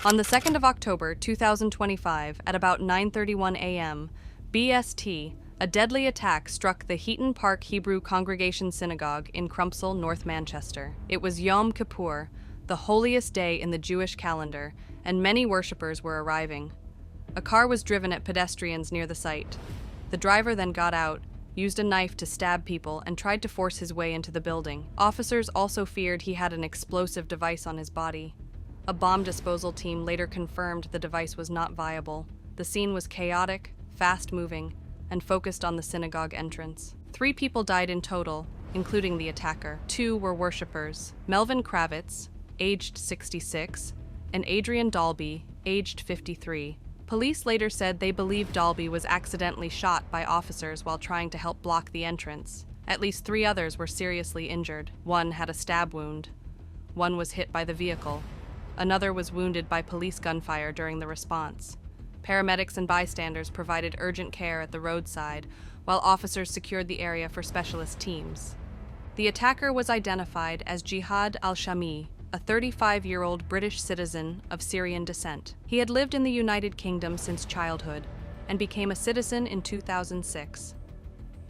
On the 2nd of October 2025, at about 9:31 a.m. BST, a deadly attack struck the Heaton Park Hebrew Congregation Synagogue in Crumpsall, North Manchester. It was Yom Kippur, the holiest day in the Jewish calendar, and many worshippers were arriving. A car was driven at pedestrians near the site. The driver then got out, used a knife to stab people, and tried to force his way into the building. Officers also feared he had an explosive device on his body. A bomb disposal team later confirmed the device was not viable. The scene was chaotic, fast-moving, and focused on the synagogue entrance. 3 people died in total, including the attacker. 2 were worshippers: Melvin Kravitz, aged 66, and Adrian Dalby, aged 53. Police later said they believed Dalby was accidentally shot by officers while trying to help block the entrance. At least 3 others were seriously injured. 1 had a stab wound. 1 was hit by the vehicle. Another was wounded by police gunfire during the response. Paramedics and bystanders provided urgent care at the roadside, while officers secured the area for specialist teams. The attacker was identified as Jihad al-Shami, a 35-year-old British citizen of Syrian descent. He had lived in the United Kingdom since childhood and became a citizen in 2006.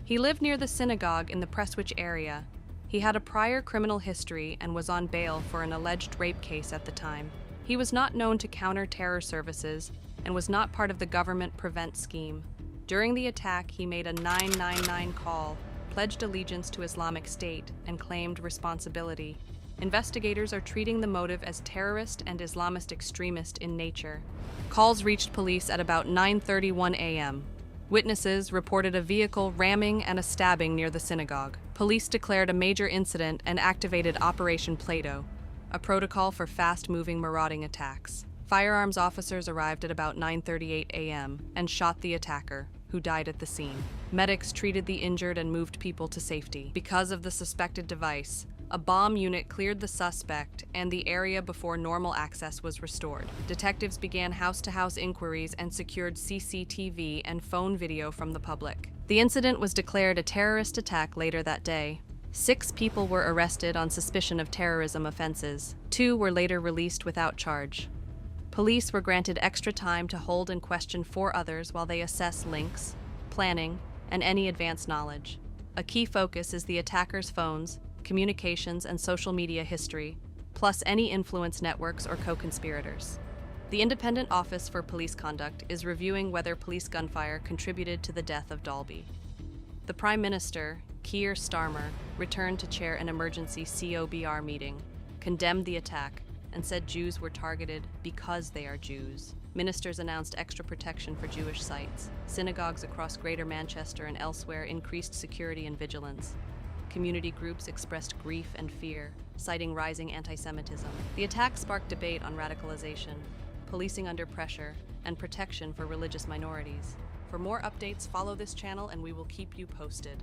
He lived near the synagogue in the Prestwich area. He had a prior criminal history and was on bail for an alleged rape case at the time. He was not known to counter-terror services and was not part of the government prevent scheme. During the attack, he made a 999 call, pledged allegiance to Islamic State, and claimed responsibility. Investigators are treating the motive as terrorist and Islamist extremist in nature. Calls reached police at about 9:31 a.m. Witnesses reported a vehicle ramming and a stabbing near the synagogue. Police declared a major incident and activated Operation Plato, a protocol for fast-moving marauding attacks. Firearms officers arrived at about 9:38 a.m. and shot the attacker, who died at the scene. Medics treated the injured and moved people to safety. Because of the suspected device, a bomb unit cleared the suspect and the area before normal access was restored. Detectives began house-to-house inquiries and secured CCTV and phone video from the public. The incident was declared a terrorist attack later that day. 6 people were arrested on suspicion of terrorism offenses. 2 were later released without charge. Police were granted extra time to hold and question 4 others while they assess links, planning, and any advanced knowledge. A key focus is the attacker's phones, communications, and social media history, plus any influence networks or co-conspirators. The Independent Office for Police Conduct is reviewing whether police gunfire contributed to the death of Dalby. The Prime Minister, Keir Starmer, returned to chair an emergency COBR meeting, condemned the attack, and said Jews were targeted because they are Jews. Ministers announced extra protection for Jewish sites. Synagogues across Greater Manchester and elsewhere increased security and vigilance. Community groups expressed grief and fear, citing rising anti-Semitism. The attack sparked debate on radicalisation, policing under pressure, and protection for religious minorities. For more updates, follow this channel and we will keep you posted.